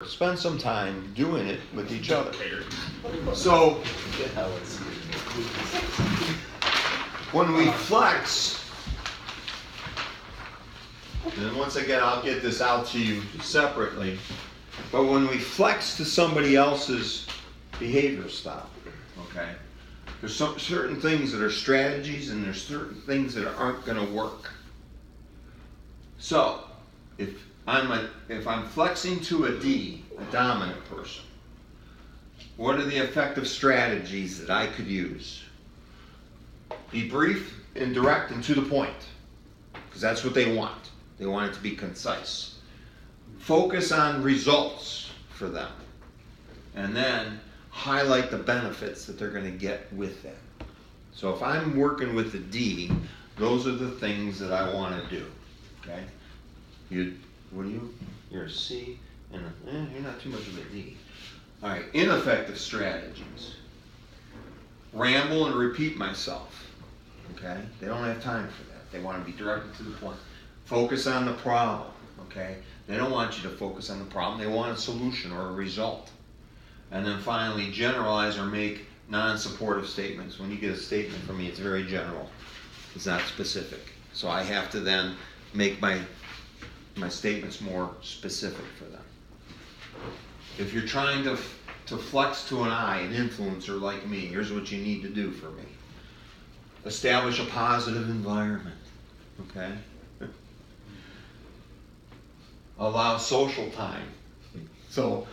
spend some time doing it with each other. So, when we flex, and once again, I'll get this out to you separately, but when we flex to somebody else's behavior style, okay, there's certain things that are strategies and there's certain things that aren't going to work. So, if I'm flexing to a D, a dominant person, what are the effective strategies that I could use? Be brief and direct and to the point, because that's what they want. They want it to be concise. Focus on results for them, and then highlight the benefits that they're going to get with that. So if I'm working with the D, those are the things that I want to do. Okay? You're a C, and you're not too much of a D. All right, ineffective strategies. Ramble and repeat myself. Okay? They don't have time for that. They want to be directed to the point. Focus on the problem. Okay? They don't want you to focus on the problem. They want a solution or a result. And then finally, generalize or make non-supportive statements. When you get a statement from me, it's very general. It's not specific. So I have to then make my statements more specific for them. If you're trying to flex to an I, an influencer like me, here's what you need to do for me. Establish a positive environment. Okay? Allow social time. So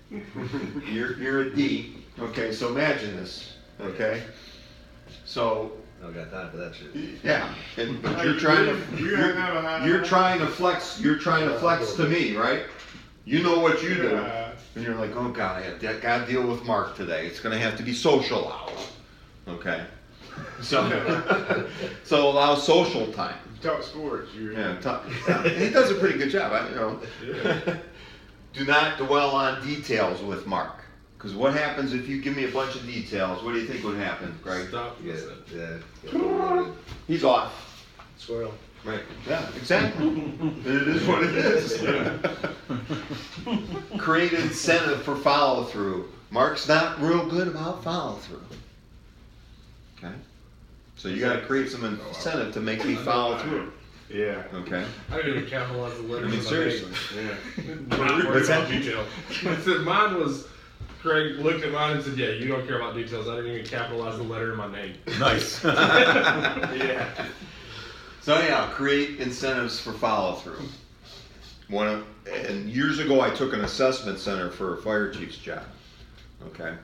you're a D. Okay, so imagine this. Okay? So I don't got time for that shit. yeah, but you're trying to flex to me, right? You know what you do. And you're like, oh God, I got to deal with Mark today. It's going to have to be social hour. Okay? So allow social time. Talk sports. He does a pretty good job. Yeah. Do not dwell on details with Mark. Because what happens if you give me a bunch of details? What do you think would happen, Greg? Stop. Yeah. He's off. Squirrel. Right. Yeah, exactly. It is what it is. Create incentive for follow through. Mark's not real good about follow through. Okay? So you got to create some incentive to make me follow through. Yeah. Okay? I didn't even capitalize the letter. I mean, seriously. Yeah. What's that? Detail. I said mine was, Craig looked at mine and said, yeah, you don't care about details. I didn't even capitalize the letter in my name. Nice. Yeah. So yeah, create incentives for follow through. And years ago I took an assessment center for a fire chief's job. Okay?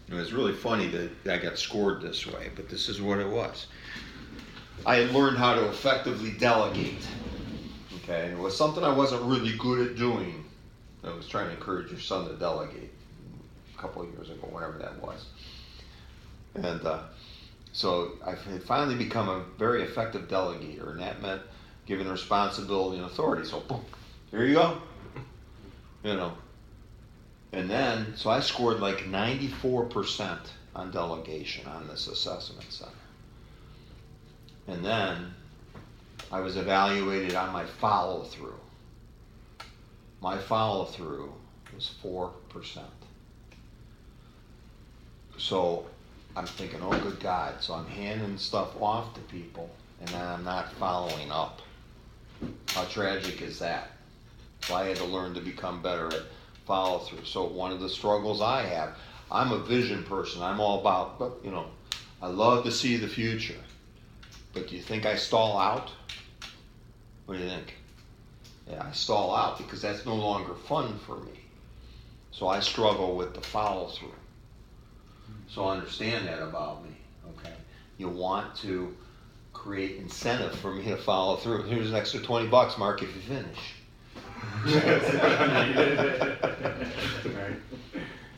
It was really funny that I got scored this way, but this is what it was. I had learned how to effectively delegate. Okay? It was something I wasn't really good at doing. I was trying to encourage your son to delegate a couple of years ago, whenever that was. And so I had finally become a very effective delegator, and that meant giving responsibility and authority. So boom, here you go. And then, so I scored like 94% on delegation on this assessment center. And then I was evaluated on my follow-through. My follow-through was 4%. So I'm thinking, oh good God, so I'm handing stuff off to people and then I'm not following up. How tragic is that? So I had to learn to become better at follow through. So one of the struggles I have, I'm a vision person. I'm all about, but I love to see the future. But do you think I stall out? What do you think? Yeah, I stall out because that's no longer fun for me. So I struggle with the follow through. So understand that about me, okay? You want to create incentive for me to follow through. Here's an extra $20, Mark, if you finish.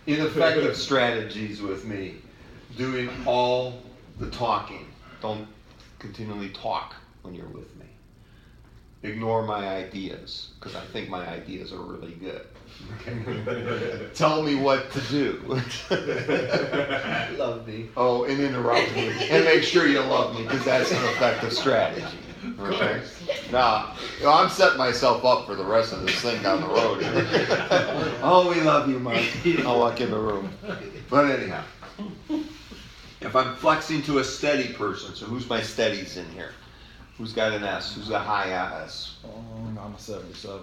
Ineffective strategies with me. Doing all the talking. Don't continually talk when you're with me. Ignore my ideas, because I think my ideas are really good. Tell me what to do. Love me. Oh, and interrupt me. And make sure you love me, because that's an effective strategy. Okay? Now, I'm setting myself up for the rest of this thing down the road. Oh, we love you, Mike. I'll walk in the room. But anyhow, if I'm flexing to a steady person, so who's my steadies in here? Who's got an S? Who's a high S? I'm a 77.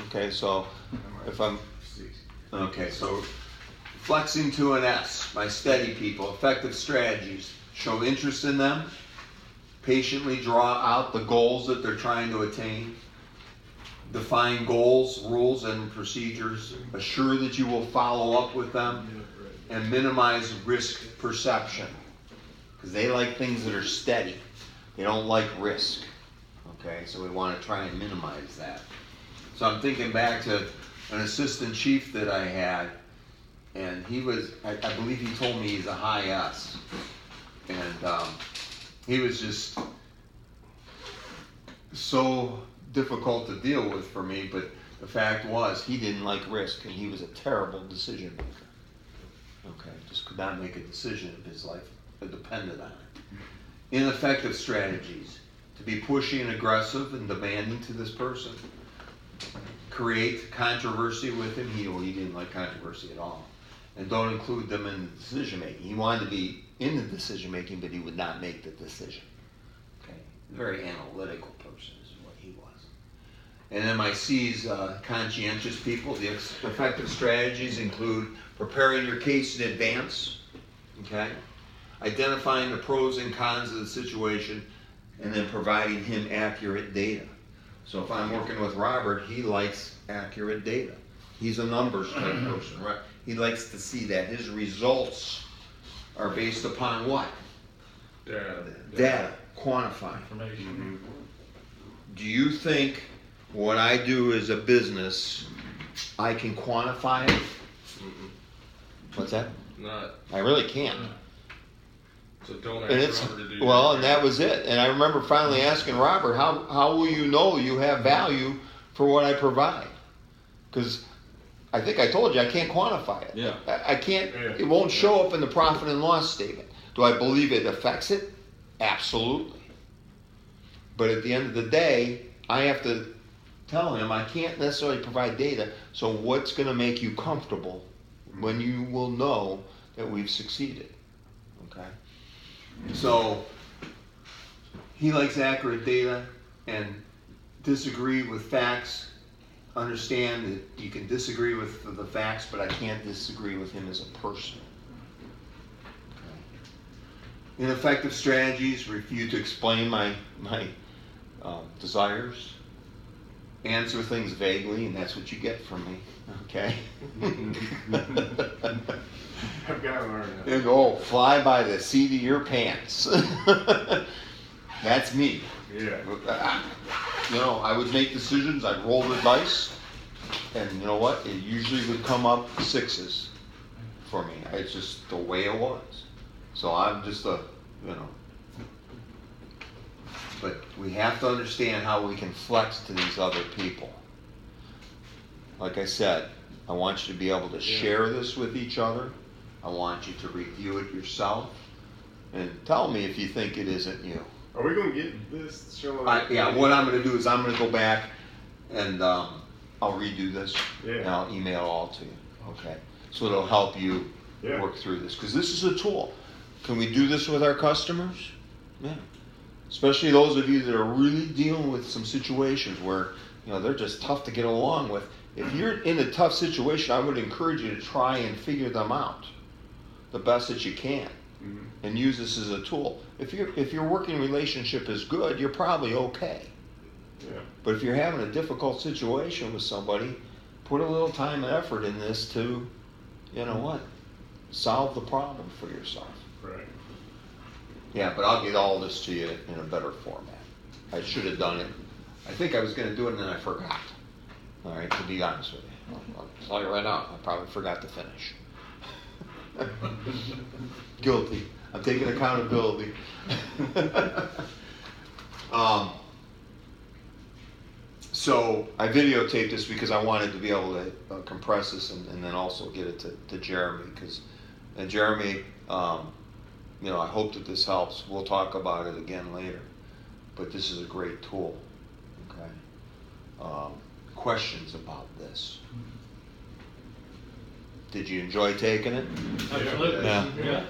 Okay, so if I'm, okay, so flexing to an S, my steady people, effective strategies, show interest in them, patiently draw out the goals that they're trying to attain, define goals, rules, and procedures, assure that you will follow up with them, and minimize risk perception. Because they like things that are steady. They don't like risk. Okay, so we want to try and minimize that. So I'm thinking back to an assistant chief that I had, and he was, I believe he told me he's a high S. And he was just so difficult to deal with for me, but the fact was he didn't like risk, and he was a terrible decision maker. Okay, just could not make a decision if his life depended on it. Ineffective strategies, to be pushy and aggressive and demanding to this person. Create controversy with him. He didn't like controversy at all. And don't include them in the decision making. He wanted to be in the decision making, but he would not make the decision. Okay, very analytical person is what he was. And then my C's, conscientious people. The effective strategies include preparing your case in advance. Okay, identifying the pros and cons of the situation, and then providing him accurate data. So if I'm working with Robert, he likes accurate data. He's a numbers type person, right? He likes to see that his results are based upon what? Data, quantify. Information. Do you think what I do as a business, I can quantify it? What's that? Not. I really can't. So don't And ask it's, Robert to do well, that. and that was it. And I remember finally asking Robert, how will you know you have value for what I provide? Because I think I told you I can't quantify it. Yeah. I can't, Yeah. it won't show up in the profit and loss statement. Do I believe it affects it? Absolutely. But at the end of the day, I have to tell him I can't necessarily provide data. So what's going to make you comfortable when you will know that we've succeeded? Okay. So he likes accurate data and disagree with facts. Understand that you can disagree with the facts, but I can't disagree with him as a person. Okay. Ineffective strategies, refuse to explain my desires. Answer things vaguely, and that's what you get from me. Okay. I've got to learn that. And go fly by the seat of your pants. That's me. Yeah. You know, I would make decisions, I'd roll the dice, and you know what? It usually would come up sixes for me. It's just the way it was. So I'm just but we have to understand how we can flex to these other people. Like I said, I want you to be able to share this with each other. I want you to review it yourself and tell me if you think it isn't you. Are we going to get this show? Yeah, what I'm going to do is I'm going to go back and I'll redo this and Yeah. I'll email it all to you. Okay, so it'll help you work through this because this is a tool. Can we do this with our customers? Yeah, especially those of you that are really dealing with some situations where they're just tough to get along with. If you're in a tough situation, I would encourage you to try and figure them out the best that you can. Mm-hmm. And use this as a tool. If your working relationship is good, you're probably okay. Yeah. But if you're having a difficult situation with somebody, put a little time and effort in this to, solve the problem for yourself. Right. Yeah, but I'll get all this to you in a better format. I should have done it. I think I was going to do it and then I forgot. All right, to be honest with you. I'll tell you right now, I probably forgot to finish. Guilty. I'm taking accountability. So I videotaped this because I wanted to be able to compress this and then also get it to Jeremy. And Jeremy, I hope that this helps. We'll talk about it again later. But this is a great tool. Okay. Questions about this? Did you enjoy taking it? Absolutely. Yeah. Yeah.